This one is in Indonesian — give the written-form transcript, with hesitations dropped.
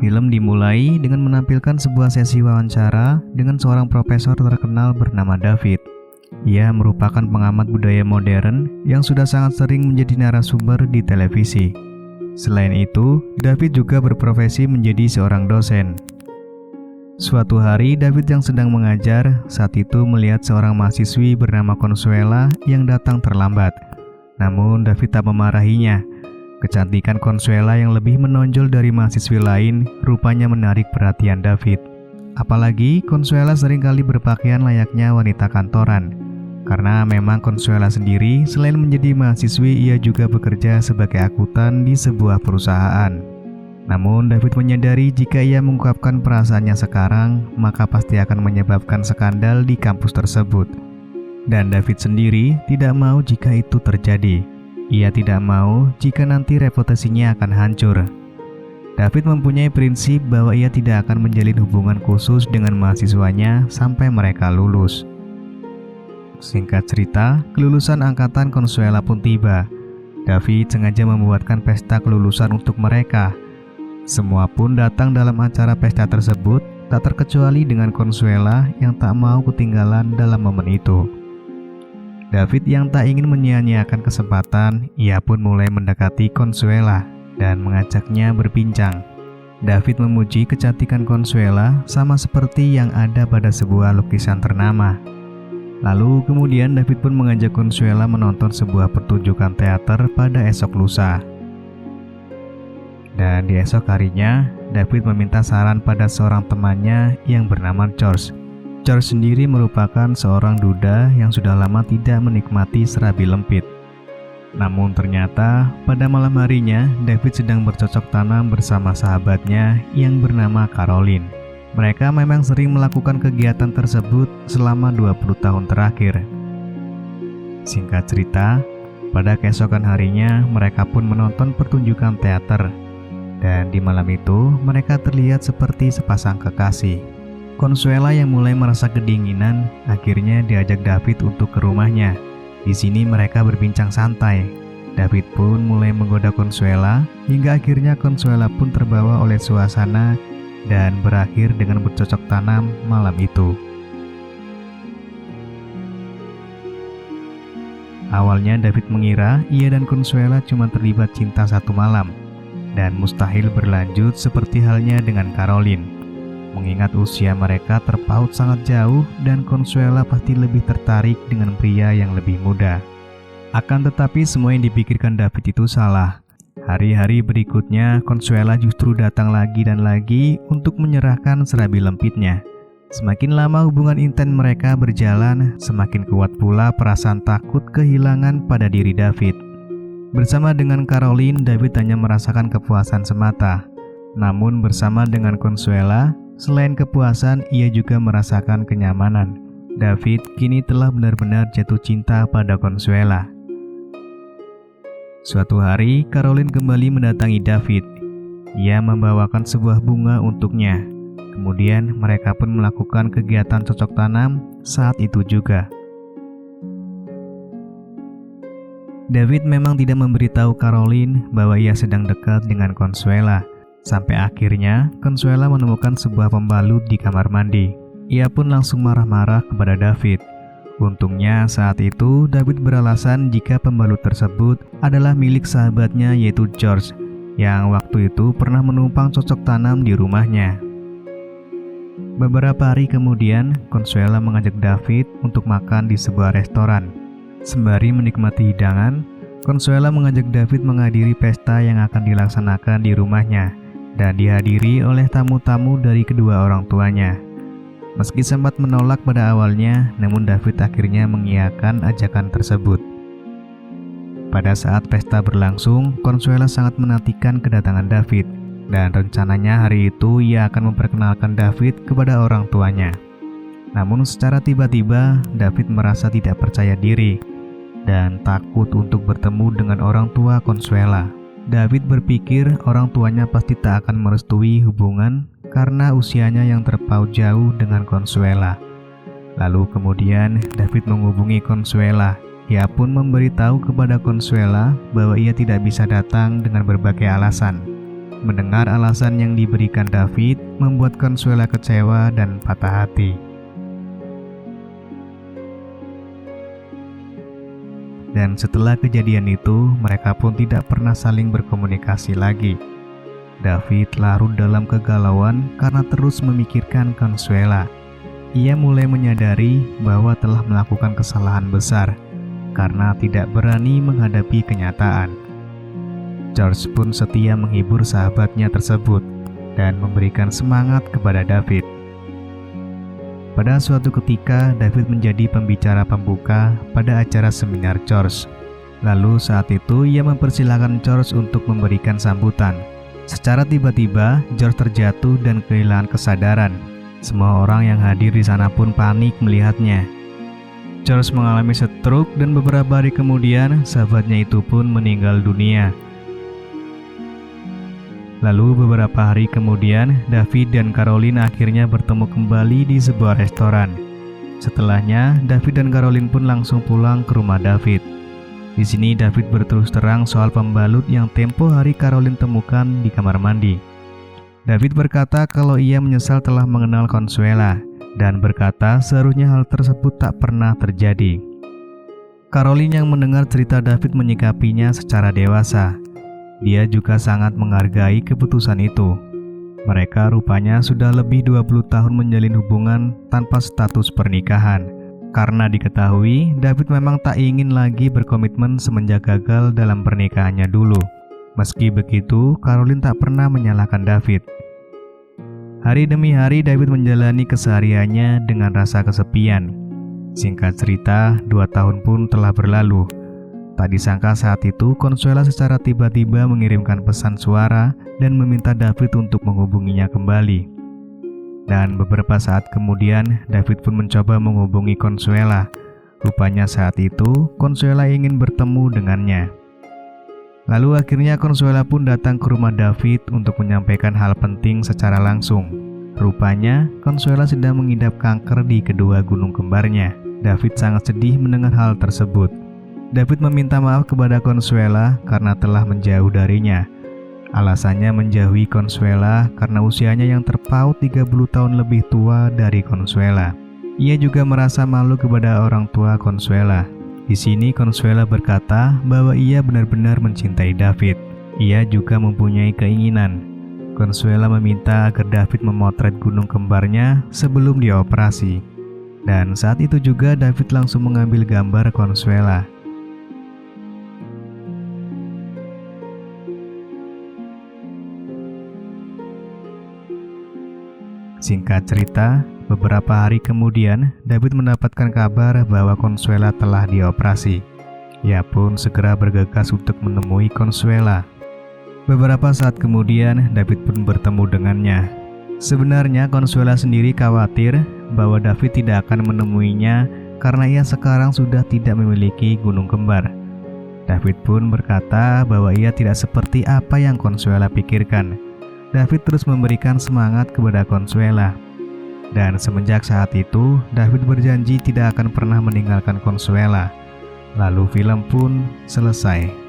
Film dimulai dengan menampilkan sebuah sesi wawancara dengan seorang profesor terkenal bernama David. Ia merupakan pengamat budaya modern yang sudah sangat sering menjadi narasumber di televisi. Selain itu, David juga berprofesi menjadi seorang dosen. Suatu hari, David yang sedang mengajar saat itu melihat seorang mahasiswi bernama Consuela yang datang terlambat. Namun, David tak memarahinya. Kecantikan Consuela yang lebih menonjol dari mahasiswi lain rupanya menarik perhatian David. Apalagi Consuela seringkali berpakaian layaknya wanita kantoran. Karena memang Consuela sendiri selain menjadi mahasiswi, ia juga bekerja sebagai akuntan di sebuah perusahaan. Namun David menyadari jika ia mengungkapkan perasaannya sekarang, maka pasti akan menyebabkan skandal di kampus tersebut. Dan David sendiri tidak mau jika itu terjadi. Ia tidak mau jika nanti reputasinya akan hancur. David mempunyai prinsip bahwa ia tidak akan menjalin hubungan khusus dengan mahasiswanya sampai mereka lulus. Singkat cerita, kelulusan angkatan Consuela pun tiba. David sengaja membuatkan pesta kelulusan untuk mereka. Semua pun datang dalam acara pesta tersebut, tak terkecuali dengan Consuela yang tak mau ketinggalan dalam momen itu. David yang tak ingin menyia-nyiakan kesempatan, ia pun mulai mendekati Consuela dan mengajaknya berbincang. David memuji kecantikan Consuela sama seperti yang ada pada sebuah lukisan ternama. Lalu kemudian David pun mengajak Consuela menonton sebuah pertunjukan teater pada esok lusa. Dan di esok harinya, David meminta saran pada seorang temannya yang bernama George. George sendiri merupakan seorang duda yang sudah lama tidak menikmati serabi lempit. Namun ternyata pada malam harinya David sedang bercocok tanam bersama sahabatnya yang bernama Caroline. Mereka memang sering melakukan kegiatan tersebut selama 20 tahun terakhir. Singkat cerita, pada keesokan harinya mereka pun menonton pertunjukan teater. Dan di malam itu mereka terlihat seperti sepasang kekasih. Consuela yang mulai merasa kedinginan akhirnya diajak David untuk ke rumahnya. Di sini mereka berbincang santai. David pun mulai menggoda Consuela hingga akhirnya Consuela pun terbawa oleh suasana dan berakhir dengan bercocok tanam malam itu. Awalnya David mengira ia dan Consuela cuma terlibat cinta satu malam dan mustahil berlanjut seperti halnya dengan Caroline. Mengingat usia mereka terpaut sangat jauh dan Consuela pasti lebih tertarik dengan pria yang lebih muda. Akan tetapi semua yang dipikirkan David itu salah. Hari-hari berikutnya Consuela justru datang lagi dan lagi untuk menyerahkan serabi lempitnya. Semakin lama hubungan intens mereka berjalan, semakin kuat pula perasaan takut kehilangan pada diri David. Bersama dengan Caroline, David hanya merasakan kepuasan semata. Namun bersama dengan Consuela, selain kepuasan, ia juga merasakan kenyamanan. David kini telah benar-benar jatuh cinta pada Consuela. Suatu hari, Caroline kembali mendatangi David. Ia membawakan sebuah bunga untuknya. Kemudian mereka pun melakukan kegiatan cocok tanam saat itu juga. David memang tidak memberitahu Caroline bahwa ia sedang dekat dengan Consuela. Sampai akhirnya, Consuela menemukan sebuah pembalut di kamar mandi. Ia pun langsung marah-marah kepada David. Untungnya saat itu David beralasan jika pembalut tersebut adalah milik sahabatnya yaitu George, yang waktu itu pernah menumpang cocok tanam di rumahnya. Beberapa hari kemudian, Consuela mengajak David untuk makan di sebuah restoran. Sembari menikmati hidangan, Consuela mengajak David menghadiri pesta yang akan dilaksanakan di rumahnya dan dihadiri oleh tamu-tamu dari kedua orang tuanya. Meski sempat menolak pada awalnya, namun David akhirnya mengiyakan ajakan tersebut. Pada saat pesta berlangsung, Consuela sangat menantikan kedatangan David, dan rencananya hari itu ia akan memperkenalkan David kepada orang tuanya. Namun secara tiba-tiba, David merasa tidak percaya diri dan takut untuk bertemu dengan orang tua Consuela. David berpikir orang tuanya pasti tak akan merestui hubungan karena usianya yang terpaut jauh dengan Consuela. Lalu kemudian David menghubungi Consuela. Ia pun memberitahu kepada Consuela bahwa ia tidak bisa datang dengan berbagai alasan. Mendengar alasan yang diberikan David membuat Consuela kecewa dan patah hati. Dan setelah kejadian itu, mereka pun tidak pernah saling berkomunikasi lagi. David larut dalam kegalauan karena terus memikirkan Consuela. Ia mulai menyadari bahwa telah melakukan kesalahan besar karena tidak berani menghadapi kenyataan. George pun setia menghibur sahabatnya tersebut dan memberikan semangat kepada David. Pada suatu ketika, David menjadi pembicara pembuka pada acara seminar George. Lalu saat itu ia mempersilahkan George untuk memberikan sambutan. Secara tiba-tiba, George terjatuh dan kehilangan kesadaran. Semua orang yang hadir di sana pun panik melihatnya. George mengalami stroke dan beberapa hari kemudian sahabatnya itu pun meninggal dunia. Lalu beberapa hari kemudian, David dan Caroline akhirnya bertemu kembali di sebuah restoran. Setelahnya, David dan Caroline pun langsung pulang ke rumah David. Di sini David berterus terang soal pembalut yang tempo hari Caroline temukan di kamar mandi. David berkata kalau ia menyesal telah mengenal Consuela dan berkata seharusnya hal tersebut tak pernah terjadi. Caroline yang mendengar cerita David menyikapinya secara dewasa. Dia juga sangat menghargai keputusan itu. Mereka rupanya sudah lebih 20 tahun menjalin hubungan tanpa status pernikahan. Karena diketahui, David memang tak ingin lagi berkomitmen semenjak gagal dalam pernikahannya dulu. Meski begitu, Caroline tak pernah menyalahkan David. Hari demi hari David menjalani kesehariannya dengan rasa kesepian. Singkat cerita, 2 tahun pun telah berlalu. Tak disangka saat itu, Consuela secara tiba-tiba mengirimkan pesan suara dan meminta David untuk menghubunginya kembali. Dan beberapa saat kemudian, David pun mencoba menghubungi Consuela. Rupanya saat itu, Consuela ingin bertemu dengannya. Lalu akhirnya Consuela pun datang ke rumah David untuk menyampaikan hal penting secara langsung. Rupanya, Consuela sedang mengidap kanker di kedua gunung kembarnya. David sangat sedih mendengar hal tersebut. David meminta maaf kepada Consuela karena telah menjauh darinya. Alasannya menjauhi Consuela karena usianya yang terpaut 30 tahun lebih tua dari Consuela. Ia juga merasa malu kepada orang tua Consuela. Di sini Consuela berkata bahwa ia benar-benar mencintai David. Ia juga mempunyai keinginan. Consuela meminta agar David memotret gunung kembarnya sebelum dioperasi. Dan saat itu juga David langsung mengambil gambar Consuela. Singkat cerita, beberapa hari kemudian, David mendapatkan kabar bahwa Consuela telah dioperasi. Ia pun segera bergegas untuk menemui Consuela. Beberapa saat kemudian, David pun bertemu dengannya. Sebenarnya Consuela sendiri khawatir bahwa David tidak akan menemuinya karena ia sekarang sudah tidak memiliki gunung kembar. David pun berkata bahwa ia tidak seperti apa yang Consuela pikirkan. David terus memberikan semangat kepada Consuela. Dan semenjak saat itu, David berjanji tidak akan pernah meninggalkan Consuela. Lalu film pun selesai.